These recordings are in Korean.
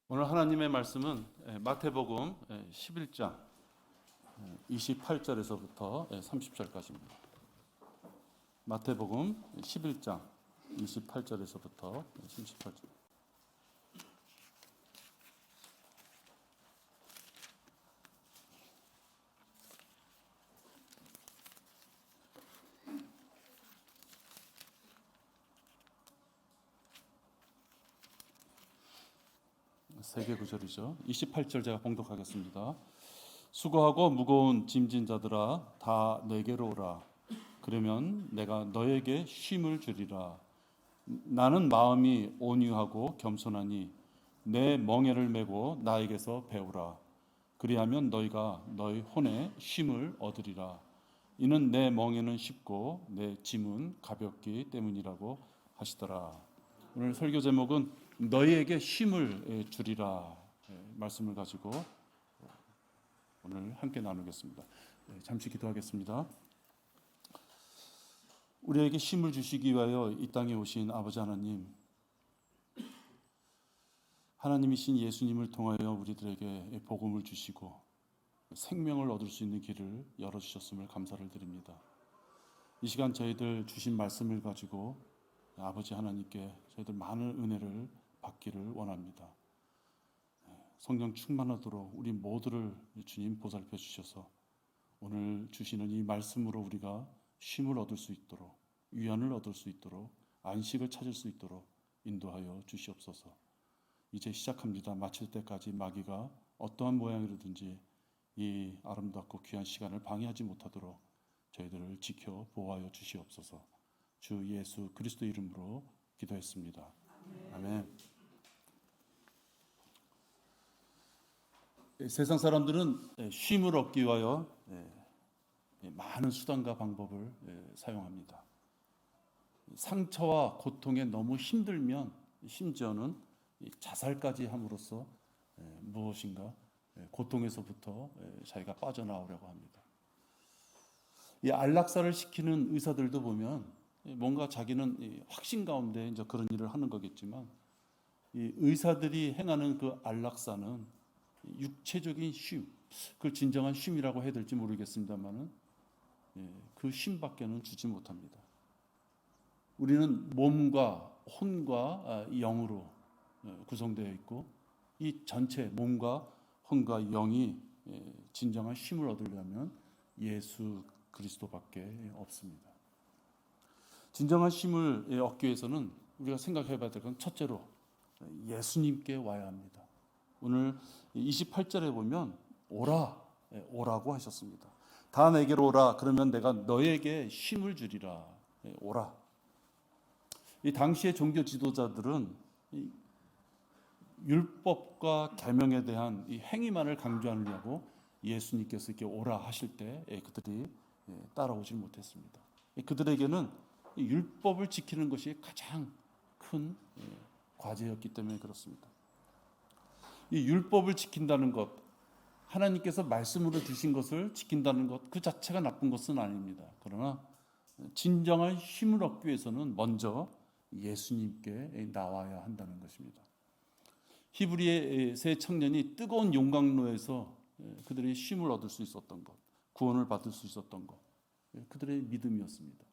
오늘 하나님의 말씀은 마태복음 11장 28절에서부터 30절까지입니다. 마태복음 11장 28절에서부터 38절. 세 개 구절이죠. 28절 제가 봉독하겠습니다. 수고하고 무거운 짐진 자들아 다 내게로 오라. 그러면 내가 너에게 쉼을 주리라. 나는 마음이 온유하고 겸손하니 내 멍에를 메고 나에게서 배우라. 그리하면 너희가 너희 혼에 쉼을 얻으리라. 이는 내 멍에는 쉽고 내 짐은 가볍기 때문이라고 하시더라. 오늘 설교 제목은 너희에게 쉼을 주리라 말씀을 가지고 오늘 함께 나누겠습니다. 잠시 기도하겠습니다. 우리에게 쉼을 주시기 위하여 이 땅에 오신 아버지 하나님, 하나님이신 예수님을 통하여 우리들에게 복음을 주시고 생명을 얻을 수 있는 길을 열어주셨음을 감사를 드립니다. 이 시간 저희들 주신 말씀을 가지고 아버지 하나님께 저희들 많은 은혜를 받기를 원합니다. 성령 충만하도록 우리 모두를 주님 보살펴 주셔서 오늘 주시는 이 말씀으로 우리가 쉼을 얻을 수 있도록, 위안을 얻을 수 있도록, 안식을 찾을 수 있도록 인도하여 주시옵소서. 이제 시작합니다. 마칠 때까지 마귀가 어떠한 모양이라든지 이 아름답고 귀한 시간을 방해하지 못하도록 저희들을 지켜 보호하여 주시옵소서. 주 예수 그리스도 이름으로 기도했습니다. 아멘. 세상 사람들은 쉼을 얻기 위하여 많은 수단과 방법을 사용합니다. 상처와 고통에 너무 힘들면 심지어는 자살까지 함으로써 무엇인가 고통에서부터 자기가 빠져나오려고 합니다. 이 안락사를 시키는 의사들도 보면 뭔가 자기는 확신 가운데 이제 그런 일을 하는 거겠지만 이 의사들이 행하는 그 안락사는 육체적인 쉼, 그걸 진정한 쉼이라고 해야 될지 모르겠습니다만은 그 쉼밖에는 주지 못합니다. 우리는 몸과 혼과 영으로 구성되어 있고 이 전체 몸과 혼과 영이 진정한 쉼을 얻으려면 예수 그리스도밖에 없습니다. 진정한 쉼을 얻기 위해서는 우리가 생각해 봐야 될 건 첫째로 예수님께 와야 합니다. 오늘 28절에 보면 오라고 하셨습니다. 다 내게로 오라. 그러면 내가 너에게 쉼을 주리라. 오라. 이 당시의 종교 지도자들은 율법과 계명에 대한 이 행위만을 강조하려고 예수님께서 이렇게 오라 하실 때 그들이 따라오지 못했습니다. 그들에게는 율법을 지키는 것이 가장 큰 과제였기 때문에 그렇습니다. 이 율법을 지킨다는 것, 하나님께서 말씀으로 주신 것을 지킨다는 것, 그 자체가 나쁜 것은 아닙니다. 그러나 진정한 힘을 얻기 위해서는 먼저 예수님께 나와야 한다는 것입니다. 히브리의 세 청년이 뜨거운 용광로에서 그들이 쉼을 얻을 수 있었던 것, 구원을 받을 수 있었던 것, 그들의 믿음이었습니다.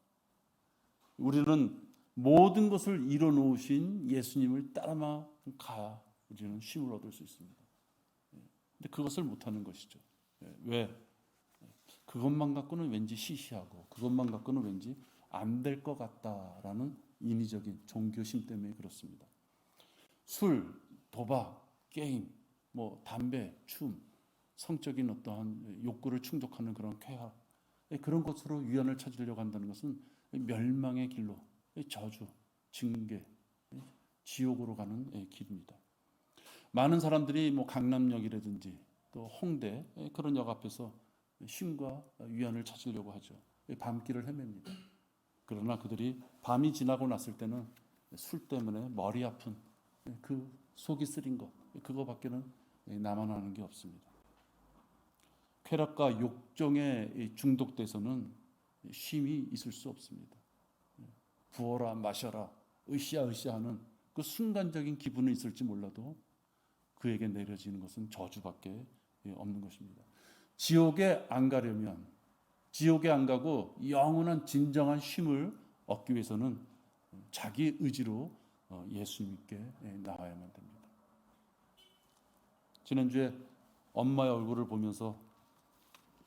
우리는 모든 것을 이뤄놓으신 예수님을 따라만 가야 우리는 쉼을 얻을 수 있습니다. 근데 그것을 못하는 것이죠. 왜? 그것만 갖고는 왠지 시시하고 그것만 갖고는 왠지 안 될 것 같다라는 인위적인 종교심 때문에 그렇습니다. 술, 도박, 게임, 담배, 춤, 성적인 어떠한 욕구를 충족하는 그런 쾌락, 그런 것으로 위안을 찾으려고 한다는 것은 멸망의 길로, 저주, 징계, 지옥으로 가는 길입니다. 많은 사람들이 강남역이라든지 또 홍대 그런 역 앞에서 쉼과 위안을 찾으려고 하죠. 밤길을 헤맵니다. 그러나 그들이 밤이 지나고 났을 때는 술 때문에 머리 아픈 그 속이 쓰린 것, 그거밖에는 남아나는 게 없습니다. 쾌락과 욕정에 중독돼서는 쉼이 있을 수 없습니다. 부어라 마셔라 으쌰으쌰 하는 그 순간적인 기분은 있을지 몰라도 그에게 내려지는 것은 저주밖에 없는 것입니다. 지옥에 안 가려면, 지옥에 안 가고 영원한 진정한 쉼을 얻기 위해서는 자기 의지로 예수님께 나와야만 됩니다. 지난주에 엄마의 얼굴을 보면서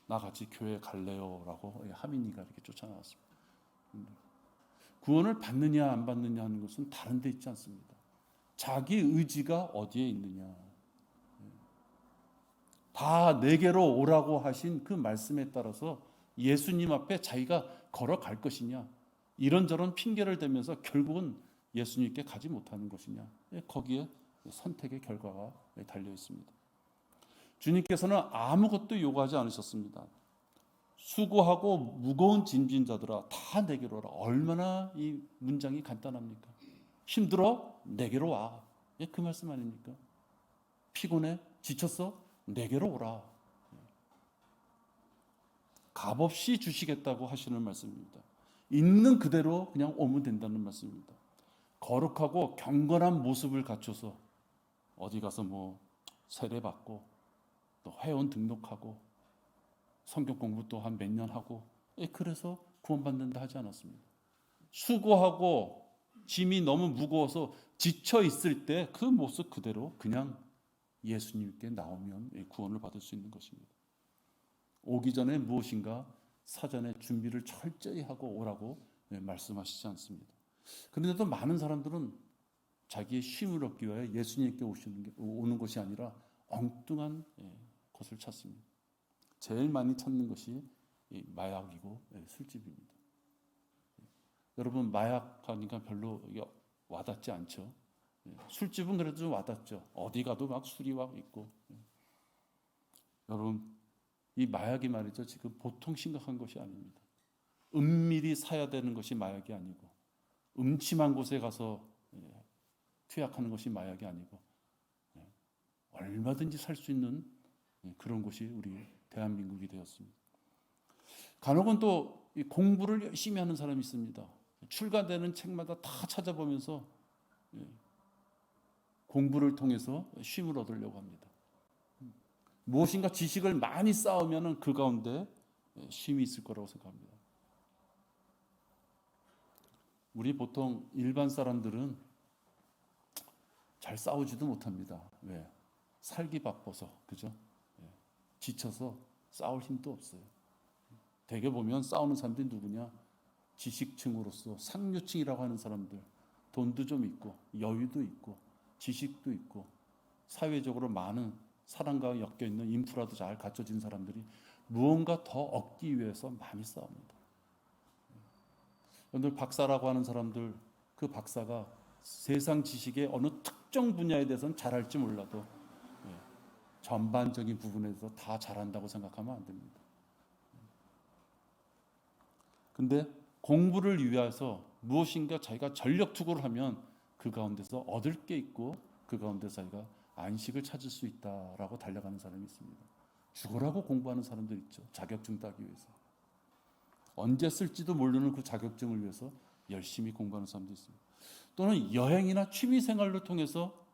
나 같이 교회 갈래요? 라고 하민이가 이렇게 쫓아나왔습니다. 구원을 받느냐 안 받느냐 하는 것은 다른 데 있지 않습니다. 자기 의지가 어디에 있느냐. 다 내게로 오라고 하신 그 말씀에 따라서 예수님 앞에 자기가 걸어갈 것이냐, 이런저런 핑계를 대면서 결국은 예수님께 가지 못하는 것이냐, 거기에 선택의 결과가 달려 있습니다. 주님께서는 아무것도 요구하지 않으셨습니다. 수고하고 무거운 짐진 자들아 다 내게로 오라. 얼마나 이 문장이 간단합니까? 힘들어? 내게로 와. 그 말씀 아닙니까? 피곤해? 지쳤어? 내게로 오라. 값없이 주시겠다고 하시는 말씀입니다. 있는 그대로 그냥 오면 된다는 말씀입니다. 거룩하고 경건한 모습을 갖춰서 어디 가서 뭐 세례 받고 또 회원 등록하고 성경 공부 또 한 몇 년 하고 그래서 구원받는다 하지 않았습니다. 수고하고 짐이 너무 무거워서 지쳐 있을 때 그 모습 그대로 그냥 예수님께 나오면 구원을 받을 수 있는 것입니다. 오기 전에 무엇인가 사전에 준비를 철저히 하고 오라고 말씀하시지 않습니다. 그런데도 많은 사람들은 자기의 쉼을 얻기 위해 예수님께 오는 것이 아니라 엉뚱한 것을 찾습니다. 제일 많이 찾는 것이 마약이고 술집입니다. 여러분, 마약 하니까 별로 와닿지 않죠. 술집은 그래도 좀 와닿죠. 어디 가도 막 술이 막 있고. 여러분, 이 마약이 말이죠, 지금 보통 심각한 것이 아닙니다. 은밀히 사야 되는 것이 마약이 아니고, 음침한 곳에 가서 투약하는 것이 마약이 아니고, 얼마든지 살 수 있는 그런 곳이 우리 대한민국이 되었습니다. 간혹은 또 공부를 열심히 하는 사람이 있습니다. 출간되는 책마다 다 찾아보면서 공부를 통해서 쉼을 얻으려고 합니다. 무엇인가 지식을 많이 쌓으면 그 가운데 쉼이 있을 거라고 생각합니다. 우리 보통 일반 사람들은 잘 싸우지도 못합니다. 왜? 살기 바빠서, 그죠? 지쳐서 싸울 힘도 없어요. 대개 보면 싸우는 사람들이 누구냐? 지식층으로서 상류층이라고 하는 사람들, 돈도 좀 있고 여유도 있고 지식도 있고 사회적으로 많은 사람과 엮여 있는 인프라도 잘 갖춰진 사람들이 무언가 더 얻기 위해서 많이 싸웁니다. 오늘 박사라고 하는 사람들, 그 박사가 세상 지식의 어느 특정 분야에 대해서는 잘할지 몰라도 전반적인 부분에서 다 잘한다고 생각하면 안 됩니다. 근데 공부를 위해서 무엇인가 자기가 전력 투구를 하면 그 가운데서 얻을 게 있고 그 가운데 자기가 안식을 찾을 수 있다라고 달려가는 사람이 있습니다. 죽으라고 공부하는 사람들 있죠. 자격증 따기 위해서. 언제 쓸지도 모르는 그 자격증을 위해서 열심히 공부하는 사람도 있습니다. 또는 여행이나 취미 생활을 통해서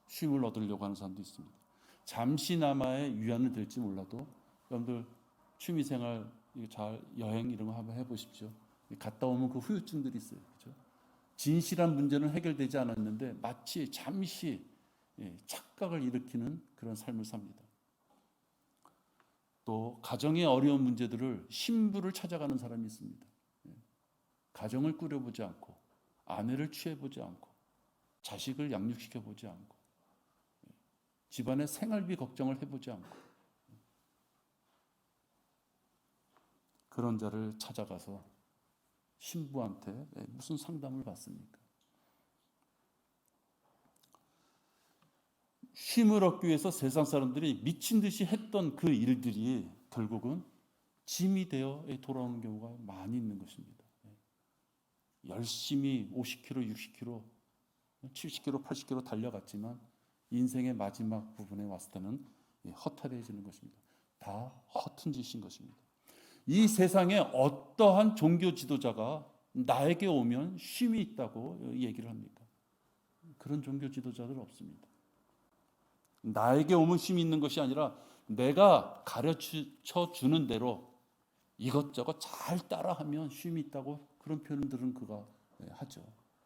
쉼을 얻으려고 하는 사람도 있습니다. 잠시나마의 위안은 될지 몰라도 여러분들 취미 생활 잘 여행 이런 거 한번 해보십시오. 갔다 오면 그 후유증들이 있어요. 그렇죠? 진실한 문제는 해결되지 않았는데 마치 잠시 착각을 일으키는 그런 삶을 삽니다. 또 가정의 어려운 문제들을 신부를 찾아가는 사람이 있습니다. 가정을 꾸려보지 않고 아내를 취해보지 않고 자식을 양육시켜보지 않고 집안의 생활비 걱정을 해보지 않고 그런 자를 찾아가서 신부한테 무슨 상담을 받습니까? 쉼을 얻기 위해서 세상 사람들이 미친 듯이 했던 그 일들이 결국은 짐이 되어 돌아오는 경우가 많이 있는 것입니다. 열심히 50km, 60km, 70km, 80km 달려갔지만 인생의 마지막 부분에 왔을 때는 허탈해지는 것입니다. 다 허튼 짓인 것입니다. 이 세상에 어떠한 종교 지도자가 나에게 오면 쉼이 있다고 얘기를 합니까? 그런 종교 지도자들 없습니다. 나에게 오면 쉼이 있는 것이 아니라 내가 가르쳐 주는 대로 이것저것 잘 따라하면 쉼이 있다고 그런 표현들은 그가 하죠.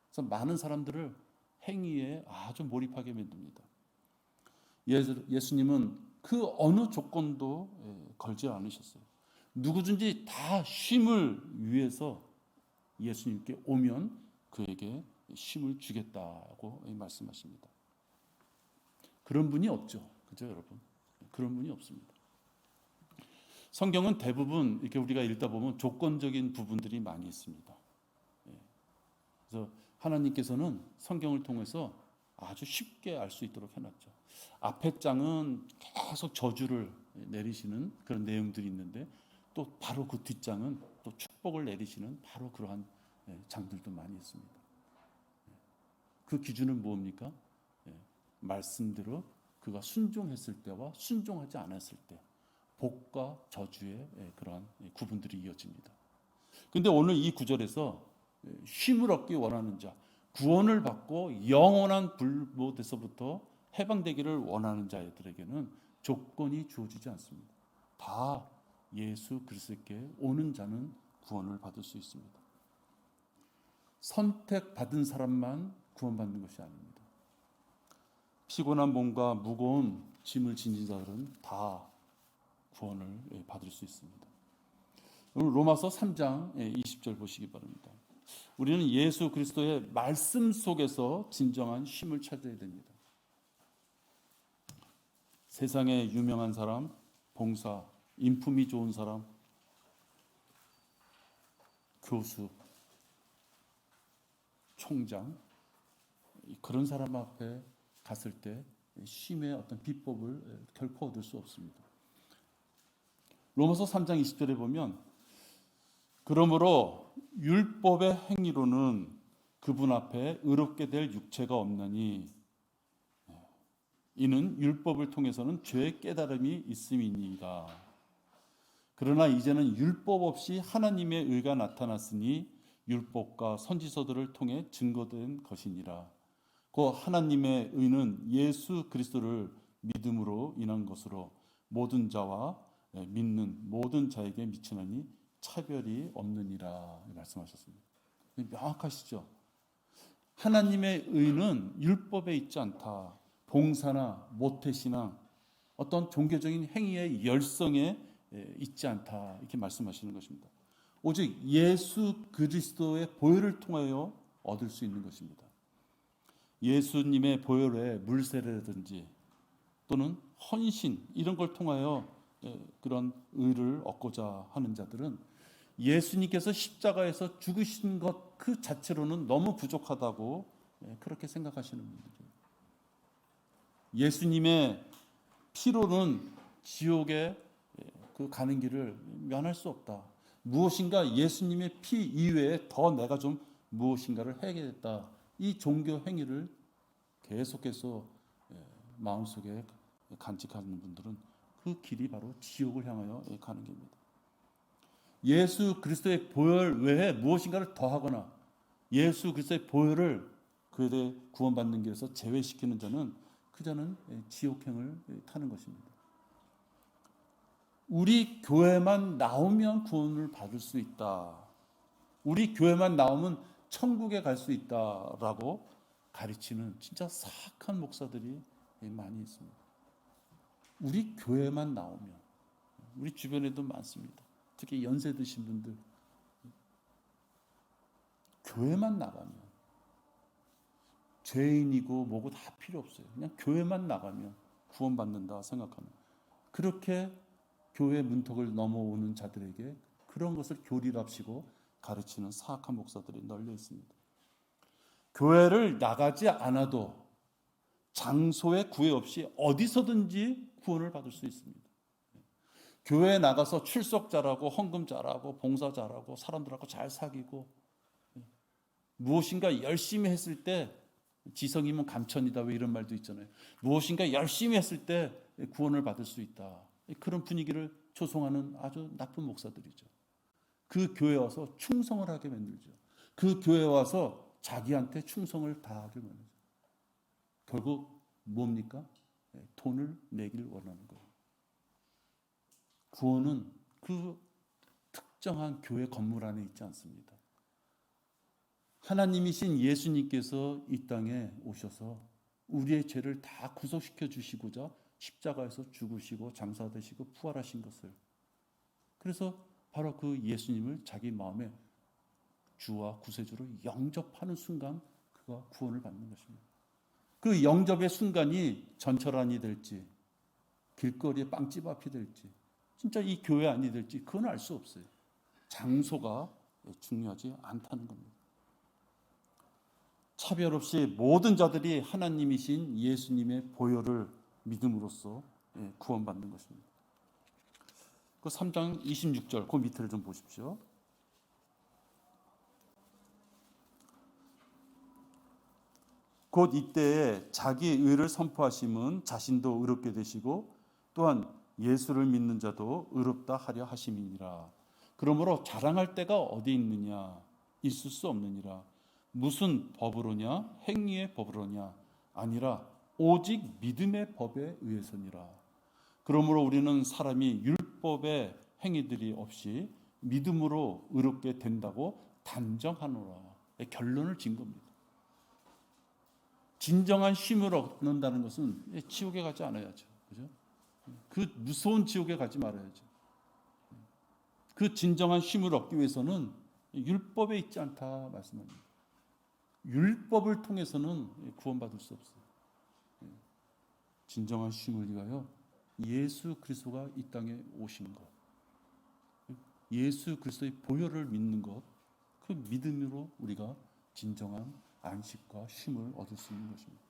그래서 많은 사람들을 행위에 아주 몰입하게 만듭니다. 예수님은 그 어느 조건도 걸지 않으셨어요. 누구든지 다 쉼을 위해서 예수님께 오면 그에게 쉼을 주겠다고 말씀하십니다. 그런 분이 없죠. 그죠, 여러분? 그런 분이 없습니다. 성경은 대부분 이렇게 우리가 읽다 보면 조건적인 부분들이 많이 있습니다. 그래서 하나님께서는 성경을 통해서 아주 쉽게 알 수 있도록 해놨죠. 앞에 장은 계속 저주를 내리시는 그런 내용들이 있는데 또 바로 그 뒷장은 또 축복을 내리시는 바로 그러한 장들도 많이 있습니다. 그 기준은 뭡니까? 말씀대로 그가 순종했을 때와 순종하지 않았을 때 복과 저주의 그러한 구분들이 이어집니다. 근데 오늘 이 구절에서 쉼을 얻기 원하는 자, 구원을 받고 영원한 불못에서부터 해방되기를 원하는 자들에게는 조건이 주어지지 않습니다. 다 예수 그리스도께 오는 자는 구원을 받을 수 있습니다. 선택받은 사람만 구원받는 것이 아닙니다. 피곤한 몸과 무거운 짐을 지닌 자들은 다 구원을 받을 수 있습니다. 오늘 로마서 3장 20절 보시기 바랍니다. 우리는 예수 그리스도의 말씀 속에서 진정한 쉼을 찾아야 됩니다. 세상에 유명한 사람, 봉사, 인품이 좋은 사람, 교수, 총장, 그런 사람 앞에 갔을 때 쉼의 어떤 비법을 결코 얻을 수 없습니다. 로마서 3장 20절에 보면 그러므로 율법의 행위로는 그분 앞에 의롭게 될 육체가 없나니 이는 율법을 통해서는 죄의 깨달음이 있음이니이다. 그러나 이제는 율법 없이 하나님의 의가 나타났으니 율법과 선지서들을 통해 증거된 것이니라. 그 하나님의 의는 예수 그리스도를 믿음으로 인한 것으로 모든 자와 믿는 모든 자에게 미치나니 차별이 없느니라 말씀하셨습니다. 명확하시죠? 하나님의 의는 율법에 있지 않다. 봉사나 모태신앙, 어떤 종교적인 행위의 열성에 있지 않다. 이렇게 말씀하시는 것입니다. 오직 예수 그리스도의 보혈을 통하여 얻을 수 있는 것입니다. 예수님의 보혈의 물세례라든지 또는 헌신 이런 걸 통하여 그런 의를 얻고자 하는 자들은 예수님께서 십자가에서 죽으신 것 그 자체로는 너무 부족하다고 그렇게 생각하시는 분들이에요. 예수님의 피로는 지옥에 그 가는 길을 면할 수 없다. 무엇인가 예수님의 피 이외에 더 내가 좀 무엇인가를 해야겠다. 이 종교 행위를 계속해서 마음속에 간직하는 분들은 그 길이 바로 지옥을 향하여 가는 길입니다. 예수 그리스도의 보혈 외에 무엇인가를 더하거나 예수 그리스도의 보혈을 그에 구원받는 길에서 제외시키는 자는 그 자는 지옥행을 타는 것입니다. 우리 교회만 나오면 구원을 받을 수 있다. 우리 교회만 나오면 천국에 갈 수 있다라고 가르치는 진짜 사악한 목사들이 많이 있습니다. 우리 교회만 나오면, 우리 주변에도 많습니다. 특히 연세 드신 분들, 교회만 나가면 죄인이고 뭐고 다 필요 없어요. 그냥 교회만 나가면 구원받는다 생각하는, 그렇게 교회 문턱을 넘어오는 자들에게 그런 것을 교리랍시고 가르치는 사악한 목사들이 널려 있습니다. 교회를 나가지 않아도 장소에 구애 없이 어디서든지 구원을 받을 수 있습니다. 교회에 나가서 출석 잘하고 헌금 잘하고 봉사 잘하고 사람들하고 잘 사귀고 무엇인가 열심히 했을 때, 지성이면 감천이다 왜 이런 말도 있잖아요. 무엇인가 열심히 했을 때 구원을 받을 수 있다. 그런 분위기를 조성하는 아주 나쁜 목사들이죠. 그 교회에 와서 충성을 하게 만들죠. 그 교회에 와서 자기한테 충성을 다하게 만들죠. 결국 뭡니까? 돈을 내길 원하는 거예요. 구원은 그 특정한 교회 건물 안에 있지 않습니다. 하나님이신 예수님께서 이 땅에 오셔서 우리의 죄를 다 구속시켜 주시고자 십자가에서 죽으시고 장사되시고 부활하신 것을, 그래서 바로 그 예수님을 자기 마음에 주와 구세주로 영접하는 순간 그가 구원을 받는 것입니다. 그 영접의 순간이 전철안이 될지 길거리의 빵집 앞이 될지 진짜 이 교회 안이 될지 그건 알 수 없어요. 장소가 중요하지 않다는 겁니다. 차별 없이 모든 자들이 하나님이신 예수님의 보혈을 믿음으로써 구원받는 것입니다. 그 3장 26절 그 밑을 좀 보십시오. 곧 이때에 자기 의를 선포하심은 자신도 의롭게 되시고 또한 예수를 믿는 자도 의롭다 하려 하심이니라. 그러므로 자랑할 때가 어디 있느냐? 있을 수 없느니라. 무슨 법으로냐? 행위의 법으로냐? 아니라 오직 믿음의 법에 의해서니라. 그러므로 우리는 사람이 율법의 행위들이 없이 믿음으로 의롭게 된다고 단정하노라. 결론을 진 겁니다. 진정한 쉼을 얻는다는 것은 지옥에 가지 않아야죠. 그죠? 그 무서운 지옥에 가지 말아야죠. 그 진정한 쉼을 얻기 위해서는 율법에 있지 않다 말씀합니다. 율법을 통해서는 구원받을 수 없어요. 진정한 쉼을 위하여 예수 그리스도가 이 땅에 오신 것, 예수 그리스도의 보혈을 믿는 것, 그 믿음으로 우리가 진정한 안식과 쉼을 얻을 수 있는 것입니다.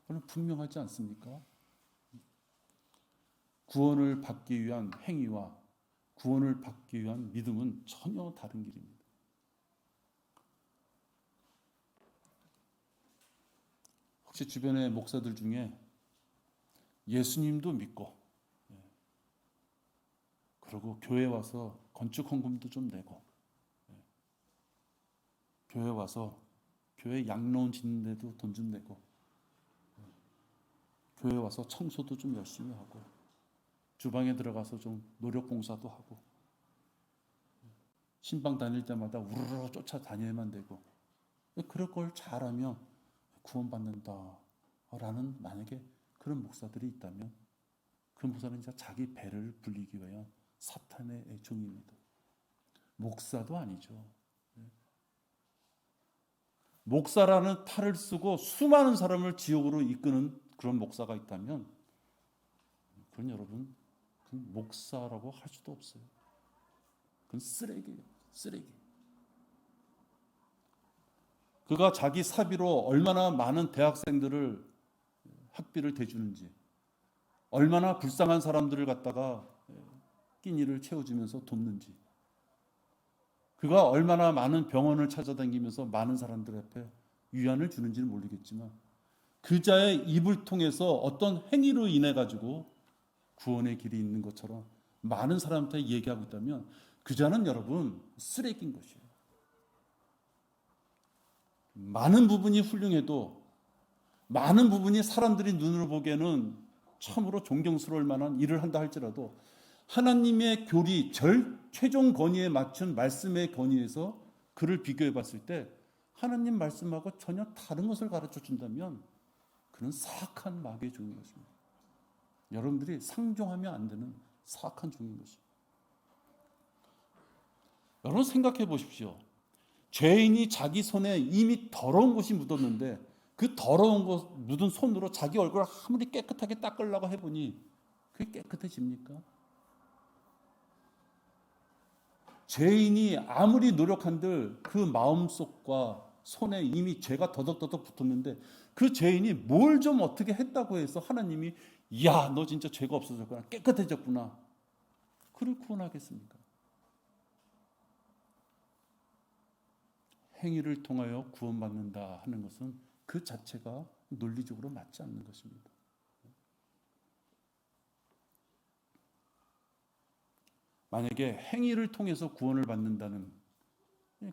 그건 분명하지 않습니까? 구원을 받기 위한 행위와 구원을 받기 위한 믿음은 전혀 다른 길입니다. 혹시 주변의 목사들 중에 예수님도 믿고 그리고 교회 와서 건축 헌금도 좀 내고 교회 와서 교회 양로원 짓는데도 돈 좀 내고 교회 와서 청소도 좀 열심히 하고 주방에 들어가서 좀 노력 봉사도 하고 신방 다닐 때마다 우르르 쫓아다녀야만 되고 그럴 걸 잘하면 구원받는다라는 만약에 그런 목사들이 있다면 그 목사는 진짜 자기 배를 불리기 위한 사탄의 종입니다. 목사도 아니죠. 목사라는 탈을 쓰고 수많은 사람을 지옥으로 이끄는 그런 목사가 있다면 그건 여러분 그건 목사라고 할 수도 없어요. 그건 쓰레기예요. 쓰레기. 그가 자기 사비로 얼마나 많은 대학생들을 학비를 대주는지, 얼마나 불쌍한 사람들을 갖다가 끼니를 채워주면서 돕는지, 그가 얼마나 많은 병원을 찾아다니면서 많은 사람들 앞에 위안을 주는지는 모르겠지만 그 자의 입을 통해서 어떤 행위로 인해 가지고 구원의 길이 있는 것처럼 많은 사람한테 얘기하고 있다면 그 자는 여러분 쓰레기인 것이에요. 많은 부분이 훌륭해도 많은 부분이 사람들이 눈으로 보기에는 참으로 존경스러울 만한 일을 한다 할지라도 하나님의 교리 최종 권위에 맞춘 말씀의 권위에서 그를 비교해 봤을 때 하나님 말씀하고 전혀 다른 것을 가르쳐 준다면 그는 사악한 마귀의 종인 것입니다. 여러분들이 상종하면 안 되는 사악한 종인 것입니다. 여러분 생각해 보십시오. 죄인이 자기 손에 이미 더러운 것이 묻었는데 그 더러운 것 묻은 손으로 자기 얼굴을 아무리 깨끗하게 닦으려고 해보니 그게 깨끗해집니까? 죄인이 아무리 노력한들 그 마음속과 손에 이미 죄가 더덕더덕 붙었는데 그 죄인이 뭘 좀 어떻게 했다고 해서 하나님이 야, 너 진짜 죄가 없어졌구나, 깨끗해졌구나, 그를 구원하겠습니까? 행위를 통하여 구원받는다 하는 것은 그 자체가 논리적으로 맞지 않는 것입니다. 만약에 행위를 통해서 구원을 받는다는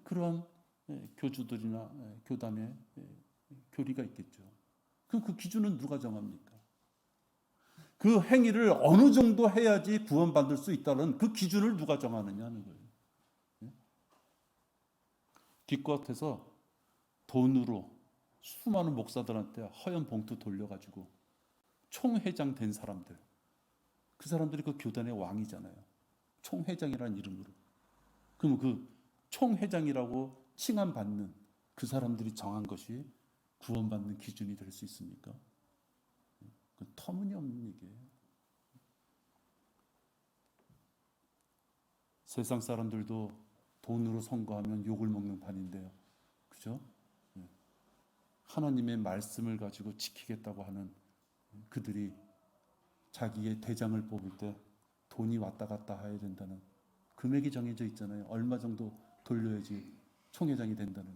그러한 교주들이나 교단의 교리가 있겠죠. 그 기준은 누가 정합니까? 그 행위를 어느 정도 해야지 구원받을 수 있다는 그 기준을 누가 정하느냐는 거예요. 기껏해서 돈으로 수많은 목사들한테 허연 봉투 돌려가지고 총회장 된 사람들, 그 사람들이 그 교단의 왕이잖아요. 총회장이라는 이름으로. 그럼 그 총회장이라고 칭함받는 그 사람들이 정한 것이 구원받는 기준이 될 수 있습니까? 그 터무니없는 얘기예요. 세상 사람들도 돈으로 선거하면 욕을 먹는 판인데요. 그죠? 하나님의 말씀을 가지고 지키겠다고 하는 그들이 자기의 대장을 뽑을 때 돈이 왔다 갔다 해야 된다는 금액이 정해져 있잖아요. 얼마 정도 돌려야지 총회장이 된다는.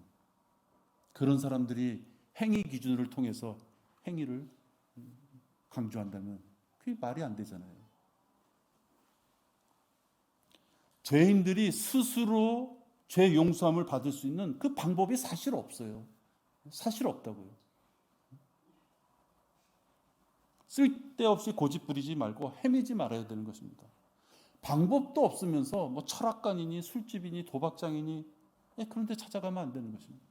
그런 사람들이 행위 기준을 통해서 행위를 강조한다면 그게 말이 안 되잖아요. 죄인들이 스스로 죄 용서함을 받을 수 있는 그 방법이 사실 없어요. 사실 없다고요. 쓸데없이 고집 부리지 말고 헤매지 말아야 되는 것입니다. 방법도 없으면서 뭐 철학관이니 술집이니 도박장이니 그런 데 찾아가면 안 되는 것입니다.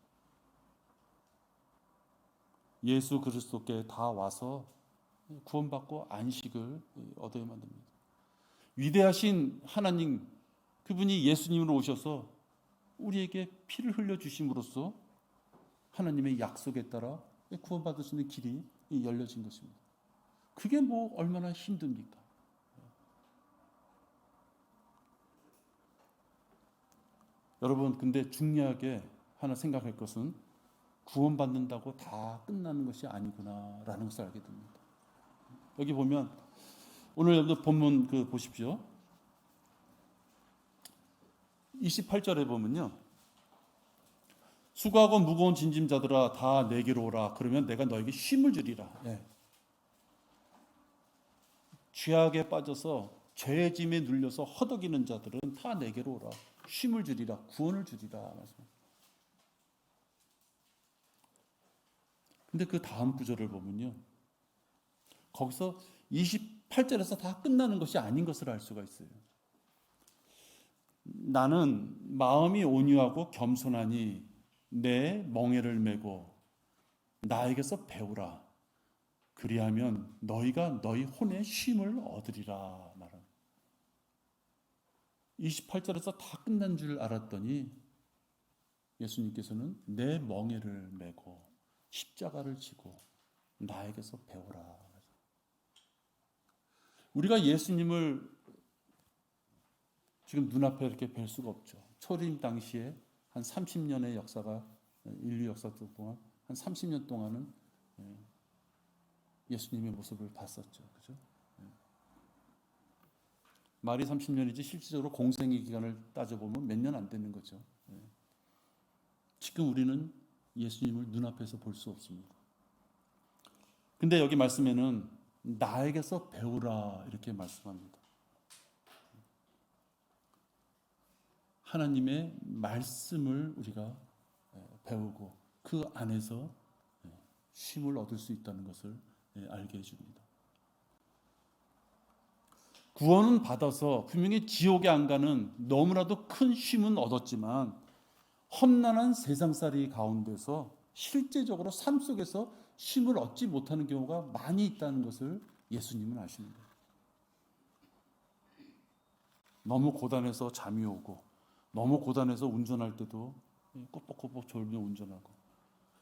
예수 그리스도께 다 와서 구원받고 안식을 얻어야만 됩니다. 위대하신 하나님, 그분이 예수님으로 오셔서 우리에게 피를 흘려주심으로써 하나님의 약속에 따라 구원받을 수 있는 길이 열려진 것입니다. 그게 뭐 얼마나 힘듭니까? 여러분, 근데 중요하게 하나 생각할 것은 구원받는다고 다 끝나는 것이 아니구나라는 것을 알게 됩니다. 여기 보면 오늘 여러분 본문 보십시오. 28절에 보면요. 수고하고 무거운 짐짐자들아 다 내게로 오라. 그러면 내가 너에게 쉼을 주리라. 죄악에 빠져서 죄의 짐에 눌려서 허덕이는 자들은 다 내게로 오라. 쉼을 주리라. 구원을 주리라. 근데 그 다음 구절을 보면요. 거기서 28절에서 다 끝나는 것이 아닌 것을 알 수가 있어요. 나는 마음이 온유하고 겸손하니 내 멍에를 메고 나에게서 배우라. 그리하면 너희가 너희 혼의 쉼을 얻으리라. 말합니다. 28절에서 다 끝난 줄 알았더니 예수님께서는 내 멍에를 메고 십자가를 지고 나에게서 배우라. 우리가 예수님을 지금 눈앞에 이렇게 뵐 수가 없죠. 초림 당시에 한 30년의 역사가, 인류 역사 동안 한 30년 동안은 예수님의 모습을 봤었죠. 그죠? 말이 30년이지 실질적으로 공생의 기간을 따져보면 몇 년 안 되는 거죠. 지금 우리는 예수님을 눈앞에서 볼 수 없습니다. 근데 여기 말씀에는 나에게서 배우라 이렇게 말씀합니다. 하나님의 말씀을 우리가 배우고 그 안에서 쉼을 얻을 수 있다는 것을 알게 해줍니다. 구원은 받아서 분명히 지옥에 안 가는 너무나도 큰 쉼은 얻었지만 험난한 세상살이 가운데서 실제적으로 삶 속에서 쉼을 얻지 못하는 경우가 많이 있다는 것을 예수님은 아십니다. 너무 고단해서 잠이 오고 너무 고단해서 운전할 때도 꼬뻑꼬뻑 졸며 운전하고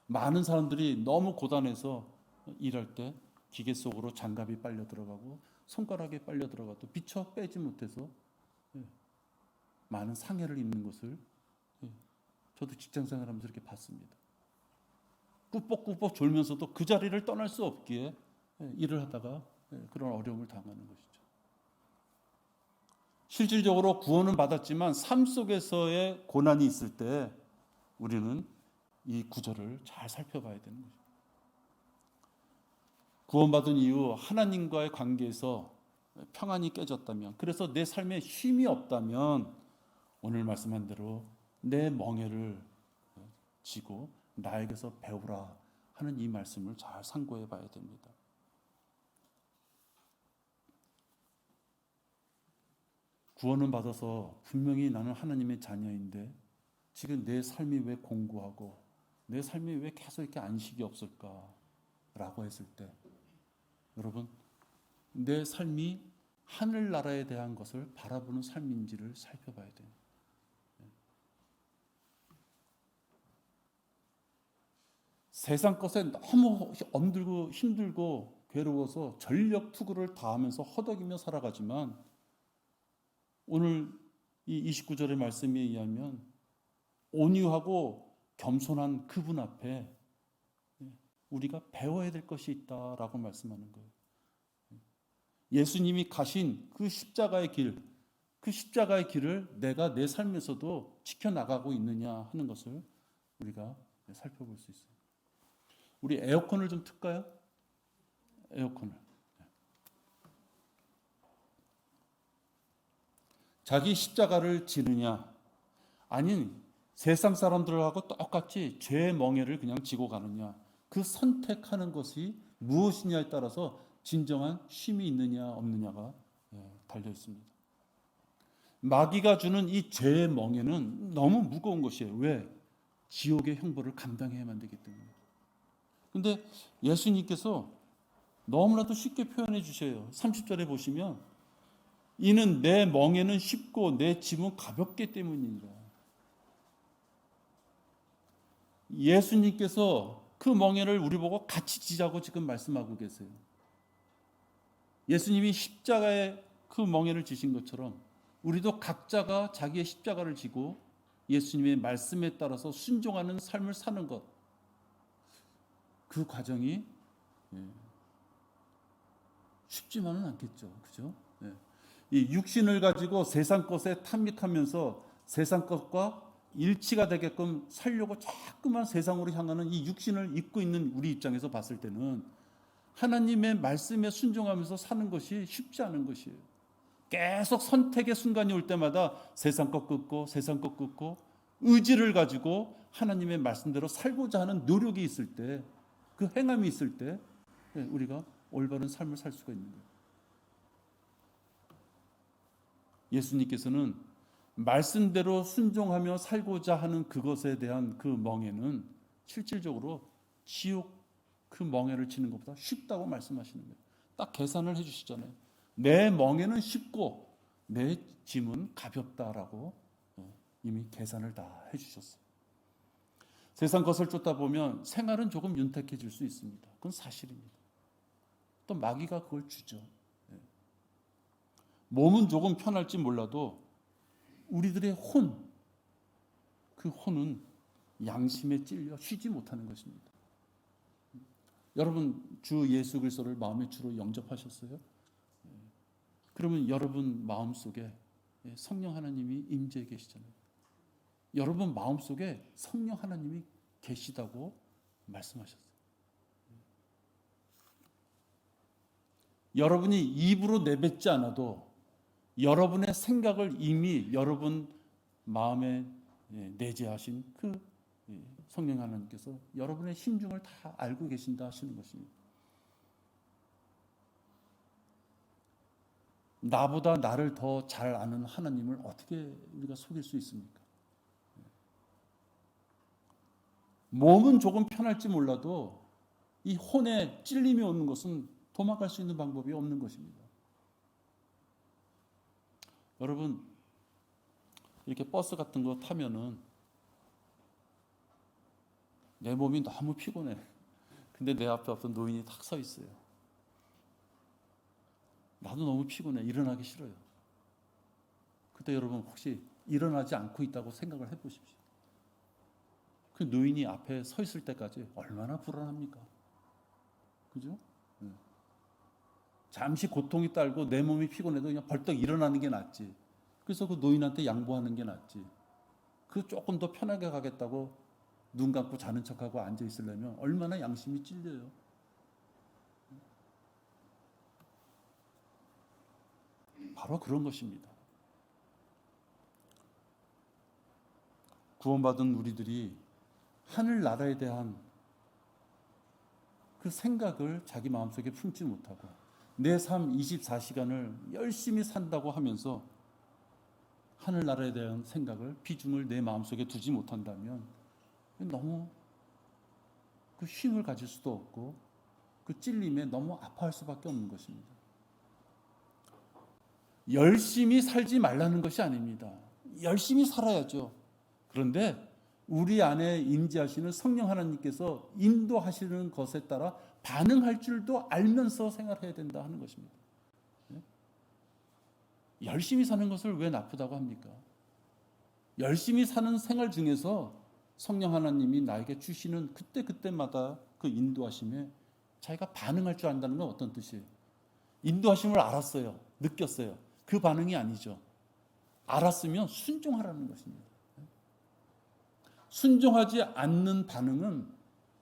많은 사람들이 너무 고단해서 일할 때 기계 속으로 장갑이 빨려 들어가고 손가락에 빨려 들어가도 비춰 빼지 못해서 많은 상해를 입는 것을 저도 직장생활하면서 이렇게 봤습니다. 꾸벅꾸벅 졸면서도 그 자리를 떠날 수 없기에 일을 하다가 그런 어려움을 당하는 것이죠. 실질적으로 구원은 받았지만 삶 속에서의 고난이 있을 때 우리는 이 구절을 잘 살펴봐야 되는 것입니다. 구원받은 이후 하나님과의 관계에서 평안이 깨졌다면, 그래서 내 삶에 쉼이 없다면 오늘 말씀한 대로 내 멍에를 지고 나에게서 배우라 하는 이 말씀을 잘 상고해 봐야 됩니다. 구원은 받아서 분명히 나는 하나님의 자녀인데 지금 내 삶이 왜 공고하고 내 삶이 왜 계속 이렇게 안식이 없을까라고 했을 때, 여러분, 내 삶이 하늘나라에 대한 것을 바라보는 삶인지를 살펴봐야 돼요. 세상 것에 너무 엄들고 힘들고 괴로워서 전력 투구를 다하면서 허덕이며 살아가지만, 오늘 이 29절의 말씀에 의하면 온유하고 겸손한 그분 앞에 우리가 배워야 될 것이 있다라고 말씀하는 거예요. 예수님이 가신 그 십자가의 길, 그 십자가의 길을 내가 내 삶에서도 지켜나가고 있느냐 하는 것을 우리가 살펴볼 수 있어요. 우리 에어컨을 좀 틀까요? 에어컨을. 자기 십자가를 지느냐, 아닌 세상 사람들하고 똑같이 죄의 멍에를 그냥 지고 가느냐, 그 선택하는 것이 무엇이냐에 따라서 진정한 쉼이 있느냐 없느냐가 달려 있습니다. 마귀가 주는 이 죄의 멍에는 너무 무거운 것이에요. 왜? 지옥의 형벌을 감당해야만 되기 때문에. 근데 예수님께서 너무나도 쉽게 표현해 주셔요. 30절에 보시면 이는 내 멍에는 쉽고 내 짐은 가볍기 때문이니라. 예수님께서 그 멍에를 우리 보고 같이 지자고 지금 말씀하고 계세요. 예수님이 십자가에 그 멍에를 지신 것처럼 우리도 각자가 자기의 십자가를 지고 예수님의 말씀에 따라서 순종하는 삶을 사는 것, 그 과정이 쉽지만은 않겠죠. 그죠? 이 육신을 가지고 세상 것에 탐닉하면서 세상 것과 일치가 되게끔 살려고 자꾸만 세상으로 향하는 이 육신을 입고 있는 우리 입장에서 봤을 때는 하나님의 말씀에 순종하면서 사는 것이 쉽지 않은 것이에요. 계속 선택의 순간이 올 때마다 세상 것 끊고 세상 것 끊고 의지를 가지고 하나님의 말씀대로 살고자 하는 노력이 있을 때, 그 행함이 있을 때 우리가 올바른 삶을 살 수가 있는 거예요. 예수님께서는 말씀대로 순종하며 살고자 하는 그것에 대한 그 멍에는 실질적으로 지옥 그 멍에를 치는 것보다 쉽다고 말씀하시는 거예요. 딱 계산을 해주시잖아요. 내 멍에는 쉽고 내 짐은 가볍다라고 이미 계산을 다 해주셨어요. 세상 것을 쫓다 보면 생활은 조금 윤택해질 수 있습니다. 그건 사실입니다. 또 마귀가 그걸 주죠. 몸은 조금 편할지 몰라도 우리들의 그 혼은 양심에 찔려 쉬지 못하는 것입니다. 여러분 주 예수 그리스도를 마음의 주로 영접하셨어요? 그러면 여러분 마음속에 성령 하나님이 임재해 계시잖아요. 여러분 마음속에 성령 하나님이 계시다고 말씀하셨어요. 여러분이 입으로 내뱉지 않아도 여러분의 생각을 이미 여러분 마음에 내재하신 그 성령 하나님께서 여러분의 심중을 다 알고 계신다 하시는 것입니다. 나보다 나를 더 잘 아는 하나님을 어떻게 우리가 속일 수 있습니까? 몸은 조금 편할지 몰라도 이 혼에 찔림이 오는 것은 도망갈 수 있는 방법이 없는 것입니다. 여러분 이렇게 버스 같은 거 타면은 내 몸이 너무 피곤해. 근데 내 앞에 어떤 노인이 탁 서 있어요. 나도 너무 피곤해. 일어나기 싫어요. 그때 여러분 혹시 일어나지 않고 있다고 생각을 해보십시오. 그 노인이 앞에 서 있을 때까지 얼마나 불안합니까? 그죠? 잠시 고통이 딸고 내 몸이 피곤해도 그냥 벌떡 일어나는 게 낫지. 그래서 그 노인한테 양보하는 게 낫지. 그 조금 더 편하게 가겠다고 눈 감고 자는 척하고 앉아 있으려면 얼마나 양심이 찔려요. 바로 그런 것입니다. 구원받은 우리들이 하늘나라에 대한 그 생각을 자기 마음속에 품지 못하고 내 삶 24시간을 열심히 산다고 하면서 하늘나라에 대한 생각을, 비중을 내 마음속에 두지 못한다면 너무 그 쉼을 가질 수도 없고 그 찔림에 너무 아파할 수밖에 없는 것입니다. 열심히 살지 말라는 것이 아닙니다. 열심히 살아야죠. 그런데 우리 안에 임재하시는 성령 하나님께서 인도하시는 것에 따라 반응할 줄도 알면서 생활해야 된다 하는 것입니다. 열심히 사는 것을 왜 나쁘다고 합니까? 열심히 사는 생활 중에서 성령 하나님이 나에게 주시는 그때마다 그 인도하심에 자기가 반응할 줄 안다는 건 어떤 뜻이에요? 인도하심을 알았어요. 느꼈어요. 그 반응이 아니죠. 알았으면 순종하라는 것입니다. 순종하지 않는 반응은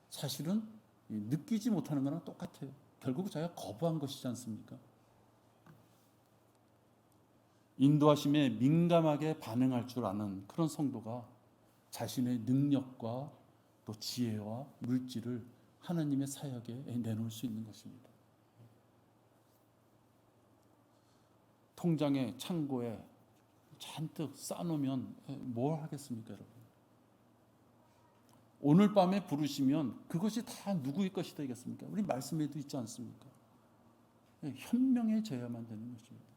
사실은 느끼지 못하는 거랑 똑같아요. 결국 자기가 거부한 것이지 않습니까? 인도하심에 민감하게 반응할 줄 아는 그런 성도가 자신의 능력과 또 지혜와 물질을 하나님의 사역에 내놓을 수 있는 것입니다. 통장에, 창고에 잔뜩 쌓아놓으면 뭘 하겠습니까, 여러분? 오늘 밤에 부르시면 그것이 다 누구의 것이 되겠습니까? 우리 말씀에도 있지 않습니까? 현명해져야만 되는 것입니다.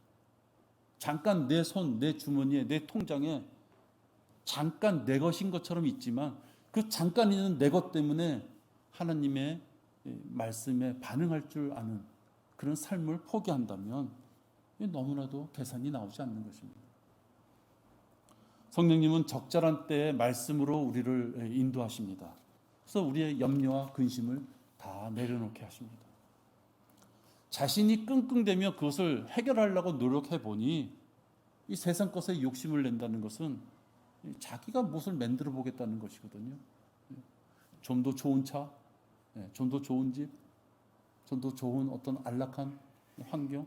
잠깐 내 손, 내 주머니에, 내 통장에 잠깐 내 것인 것처럼 있지만 그 잠깐 있는 내 것 때문에 하나님의 말씀에 반응할 줄 아는 그런 삶을 포기한다면 너무나도 계산이 나오지 않는 것입니다. 성령님은 적절한 때에 말씀으로 우리를 인도하십니다. 그래서 우리의 염려와 근심을 다 내려놓게 하십니다. 자신이 끙끙대며 그것을 해결하려고 노력해 보니 이 세상 것에 욕심을 낸다는 것은 자기가 무엇을 만들어 보겠다는 것이거든요. 좀 더 좋은 차, 좀 더 좋은 집, 좀 더 좋은 어떤 안락한 환경,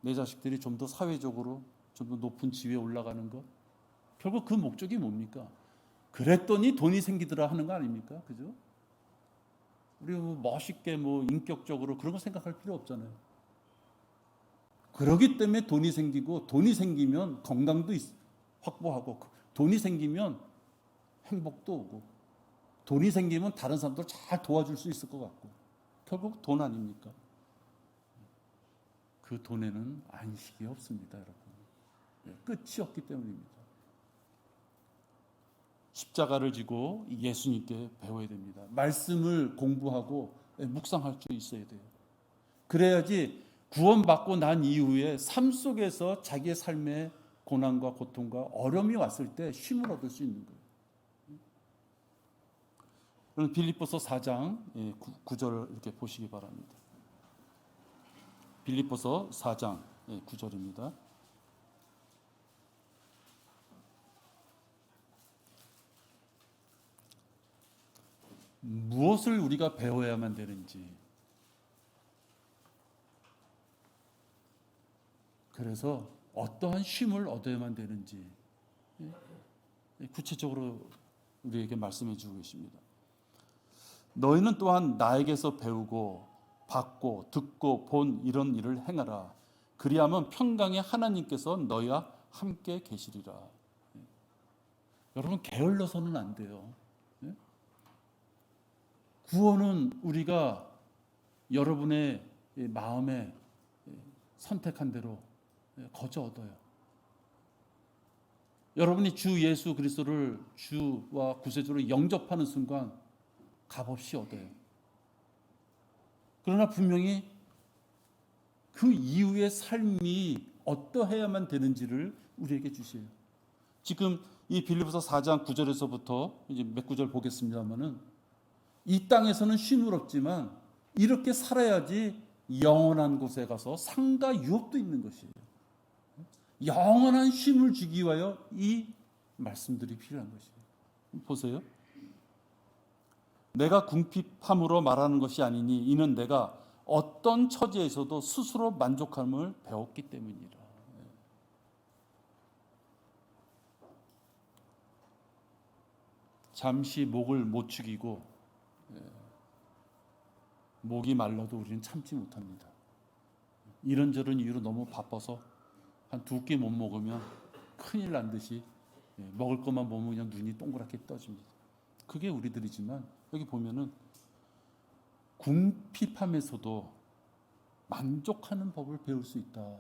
내 자식들이 좀 더 사회적으로 좀 더 높은 지위에 올라가는 것. 결국 그 목적이 뭡니까? 그랬더니 돈이 생기더라 하는 거 아닙니까? 그죠? 우리 멋있게 인격적으로 그런 거 생각할 필요 없잖아요. 그러기 때문에 돈이 생기고, 돈이 생기면 건강도 확보하고, 돈이 생기면 행복도 오고, 돈이 생기면 다른 사람들 잘 도와줄 수 있을 것 같고, 결국 돈 아닙니까? 그 돈에는 안식이 없습니다, 여러분. 끝이 없기 때문입니다. 십자가를 지고 예수님께 배워야 됩니다. 말씀을 공부하고 묵상할 수 있어야 돼요. 그래야지 구원받고 난 이후에 삶 속에서 자기의 삶의 고난과 고통과 어려움이 왔을 때 쉼을 얻을 수 있는 거예요. 그럼 빌립보서 4장 9절을 이렇게 보시기 바랍니다. 빌립보서 4장 9절입니다. 무엇을 우리가 배워야만 되는지, 그래서 어떠한 쉼을 얻어야만 되는지 구체적으로 우리에게 말씀해 주고 계십니다. 너희는 또한 나에게서 배우고 받고 듣고 본 이런 일을 행하라. 그리하면 평강의 하나님께서 너희와 함께 계시리라. 여러분, 게을러서는 안 돼요. 구원은 우리가 여러분의 마음에 선택한 대로 거저 얻어요. 여러분이 주 예수 그리스도를 주와 구세주로 영접하는 순간 값없이 얻어요. 그러나 분명히 그 이후의 삶이 어떠해야만 되는지를 우리에게 주셔요. 지금 이 빌립보서 4장 9절에서부터 이제 몇 구절 보겠습니다만은 이 땅에서는 쉼을 얻지만 이렇게 살아야지 영원한 곳에 가서 상과 유업도 있는 것이에요. 영원한 쉼을 주기 위하여 이 말씀들이 필요한 것이에요. 보세요. 내가 궁핍함으로 말하는 것이 아니니 이는 내가 어떤 처지에서도 스스로 만족함을 배웠기 때문이라. 잠시 목을 못 축이고 목이 말라도 우리는 참지 못합니다. 이런저런 이유로 너무 바빠서 한 두 끼 못 먹으면 큰일 난 듯이 먹을 것만 보면 그냥 눈이 동그랗게 떠집니다. 그게 우리들이지만 여기 보면은 궁핍함에서도 만족하는 법을 배울 수 있다.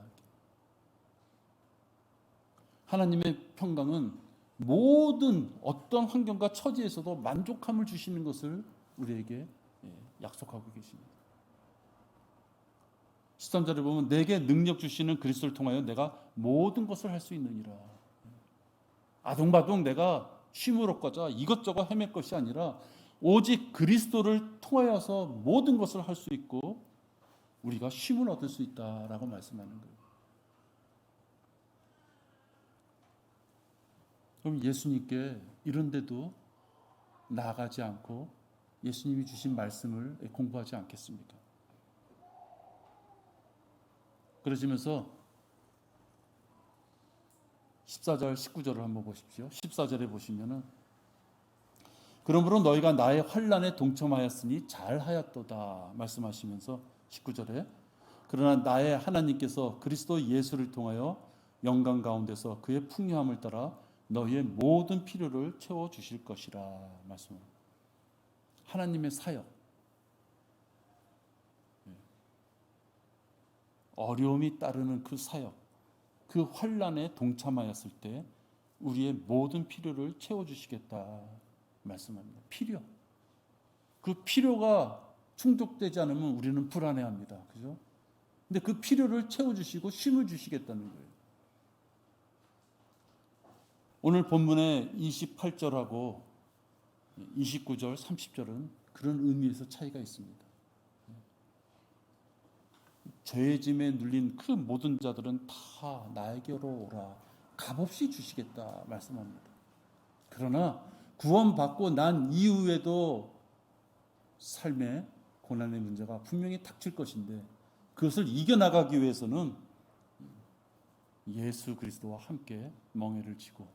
하나님의 평강은 모든 어떤 환경과 처지에서도 만족함을 주시는 것을 우리에게 약속하고 계십니다. 13절에 보면 내게 능력 주시는 그리스도를 통하여 내가 모든 것을 할 수 있느니라. 아둥바둥 내가 쉼을 얻고자 이것저것 헤맬 것이 아니라 오직 그리스도를 통하여서 모든 것을 할 수 있고 우리가 쉼을 얻을 수 있다라고 말씀하는 거예요. 그럼 예수님께 이런데도 나아가지 않고 예수님이 주신 말씀을 공부하지 않겠습니까? 그러시면서 14절 19절을 한번 보십시오. 14절에 보시면은 그러므로 너희가 나의 환난에 동참하였으니 잘하였도다 말씀하시면서 19절에 그러나 나의 하나님께서 그리스도 예수를 통하여 영광 가운데서 그의 풍요함을 따라 너희의 모든 필요를 채워 주실 것이라 말씀합니다. 하나님의 사역, 어려움이 따르는 그 사역, 그 환난에 동참하였을 때 우리의 모든 필요를 채워 주시겠다 말씀합니다. 필요. 그 필요가 충족되지 않으면 우리는 불안해합니다. 그죠? 근데 그 필요를 채워 주시고 쉼을 주시겠다는 거예요. 오늘 본문의 28절하고 29절, 30절은 그런 의미에서 차이가 있습니다. 죄의 짐에 눌린 그 모든 자들은 다 나에게로 오라. 값없이 주시겠다 말씀합니다. 그러나 구원받고 난 이후에도 삶의 고난의 문제가 분명히 닥칠 것인데 그것을 이겨나가기 위해서는 예수 그리스도와 함께 멍에를 지고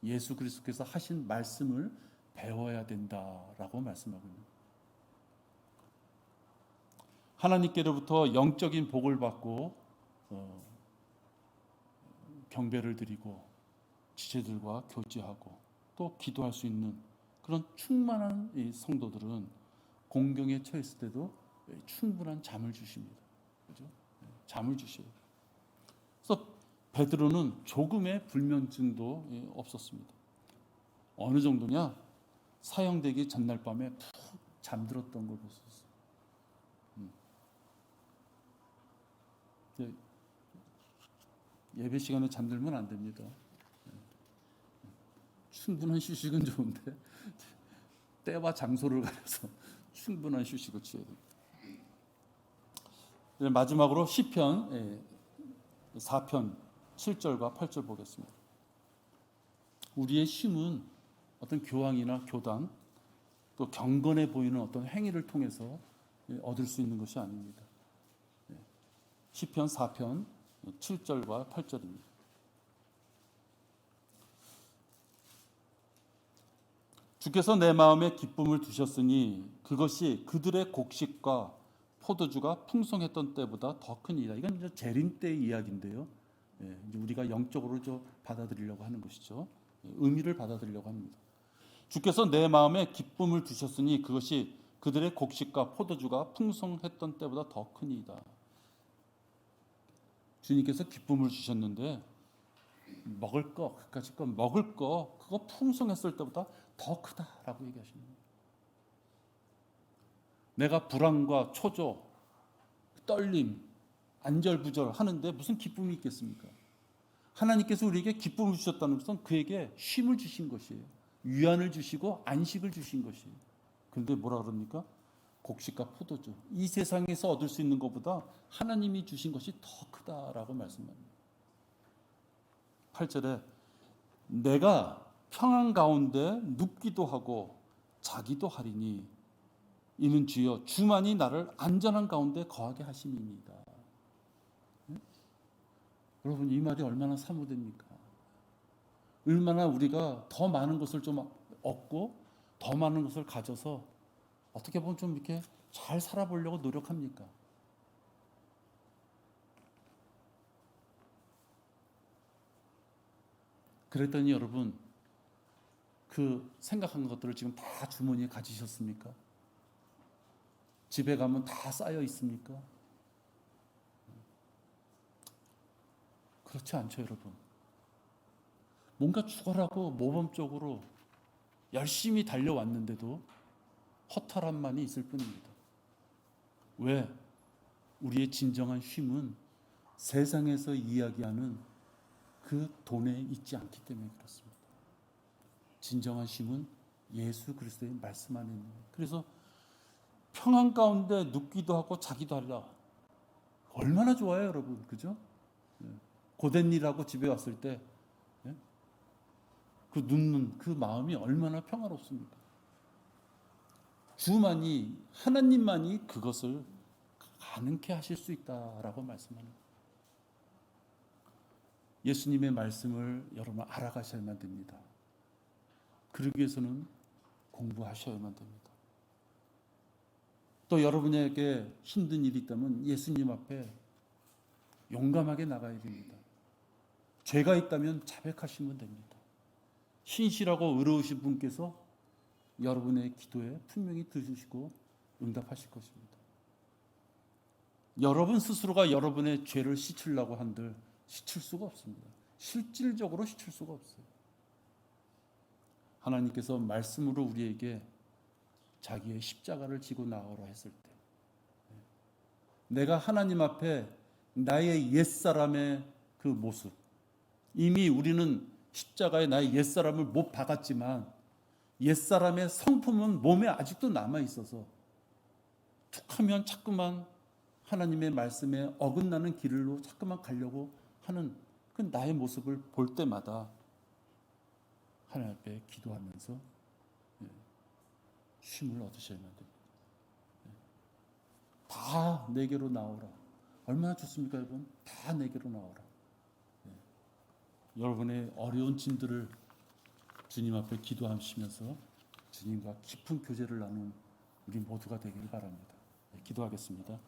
예수 그리스도께서 하신 말씀을 배워야 된다라고 말씀하고 있습니다. 하나님께로부터 영적인 복을 받고 경배를 드리고 지체들과 교제하고 또 기도할 수 있는 그런 충만한 이 성도들은 공경에 처했을 때도 충분한 잠을 주십니다. 그죠? 잠을 주셔요. 그래서 베드로는 조금의 불면증도 없었습니다. 어느 정도냐? 사형되기 전날 밤에 푹 잠들었던 걸 볼 수 있어요. 예배 시간에 잠들면 안 됩니다. 충분한 휴식은 좋은데 때와 장소를 가려서 충분한 휴식을 취해야 됩니다. 마지막으로 시편 4편 7절과 8절 보겠습니다. 우리의 쉼은 어떤 교황이나 교단 또 경건해 보이는 어떤 행위를 통해서 얻을 수 있는 것이 아닙니다. 시편 4편 7절과 8절입니다. 주께서 내 마음에 기쁨을 두셨으니 그것이 그들의 곡식과 포도주가 풍성했던 때보다 더 큰 일이다. 이건 이제 재림 때의 이야기인데요. 이제 우리가 영적으로 좀 받아들이려고 하는 것이죠. 의미를 받아들이려고 합니다. 주께서 내 마음에 기쁨을 두셨으니 그것이 그들의 곡식과 포도주가 풍성했던 때보다 더 큰 일이다. 주님께서 기쁨을 주셨는데 먹을 거, 그까짓 거 먹을 거 그거 풍성했을 때보다 더 크다라고 얘기하십니다. 내가 불안과 초조, 떨림, 안절부절 하는데 무슨 기쁨이 있겠습니까? 하나님께서 우리에게 기쁨을 주셨다는 것은 그에게 쉼을 주신 것이에요. 위안을 주시고 안식을 주신 것이에요. 그런데 뭐라 그럽니까? 곡식과 포도주, 이 세상에서 얻을 수 있는 것보다 하나님이 주신 것이 더 크다라고 말씀합니다. 8절에 내가 평안 가운데 눕기도 하고 자기도 하리니 이는 주여 주만이 나를 안전한 가운데 거하게 하심이니이다. 여러분 이 말이 얼마나 사모됩니까? 얼마나 우리가 더 많은 것을 좀 얻고 더 많은 것을 가져서 어떻게 보면 좀 이렇게 잘 살아보려고 노력합니까? 그랬더니 여러분, 그 생각한 것들을 지금 다 주머니에 가지셨습니까? 집에 가면 다 쌓여 있습니까? 그렇지 않죠, 여러분. 뭔가 죽어라고 모범적으로 열심히 달려왔는데도 허탈함만이 있을 뿐입니다. 왜? 우리의 진정한 쉼은 세상에서 이야기하는 그 돈에 있지 않기 때문에 그렇습니다. 진정한 쉼은 예수 그리스도의 말씀 안에 있는 거예요. 그래서 평안 가운데 눕기도 하고 자기도 하려. 얼마나 좋아요, 여러분. 그죠? 고된 일하고 집에 왔을 때 그 눕는 그 마음이 얼마나 평화롭습니까? 주만이, 하나님만이 그것을 가능케 하실 수 있다라고 말씀하는 거예요. 예수님의 말씀을 여러분 알아가셔야만 됩니다. 그러기 위해서는 공부하셔야만 됩니다. 또 여러분에게 힘든 일이 있다면 예수님 앞에 용감하게 나가야 됩니다. 죄가 있다면 자백하시면 됩니다. 신실하고 의로우신 분께서 여러분의 기도에 분명히 들으시고 응답하실 것입니다. 여러분 스스로가 여러분의 죄를 씻으려고 한들 씻을 수가 없습니다. 실질적으로 씻을 수가 없어요. 하나님께서 말씀으로 우리에게 자기의 십자가를 지고 나오라 했을 때, 내가 하나님 앞에 나의 옛사람의 그 모습, 이미 우리는 십자가에 나의 옛사람을 못 박았지만 옛사람의 성품은 몸에 아직도 남아 있어서 툭하면 자꾸만 하나님의 말씀에 어긋나는 길로 자꾸만 가려고 하는 그 나의 모습을 볼 때마다 하나님 앞에 기도하면서 쉼을 얻으셔야만 됩니다. 다 내게로 나오라. 얼마나 좋습니까, 여러분? 다 내게로 나오라. 여러분의 어려운 짐들을 주님 앞에 기도하시면서 주님과 깊은 교제를 나누는 우리 모두가 되기를 바랍니다. 기도하겠습니다.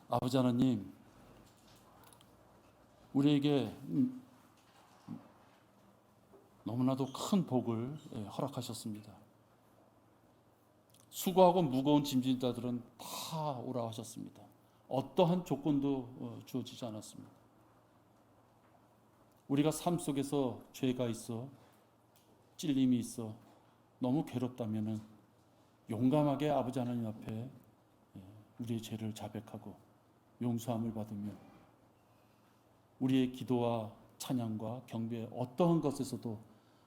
아버지 하나님, 우리에게 너무나도 큰 복을 허락하셨습니다. 수고하고 무거운 짐진 자들은 다 오라 하셨습니다. 어떠한 조건도 주어지지 않았습니다. 우리가 삶 속에서 죄가 있어, 찔림이 있어, 너무 괴롭다면은 용감하게 아버지 하나님 앞에 우리의 죄를 자백하고 용서함을 받으며 우리의 기도와 찬양과 경배 어떠한 것에서도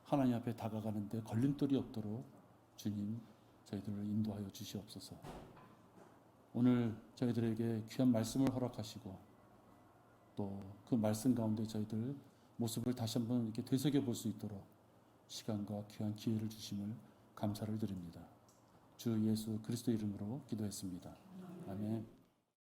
하나님 앞에 다가가는데 걸림돌이 없도록 주님 저희들을 인도하여 주시옵소서. 오늘 저희들에게 귀한 말씀을 허락하시고 또 그 말씀 가운데 저희들 모습을 다시 한번 이렇게 되새겨 볼 수 있도록 시간과 귀한 기회를 주심을 감사를 드립니다. 주 예수 그리스도 이름으로 기도했습니다. 아멘.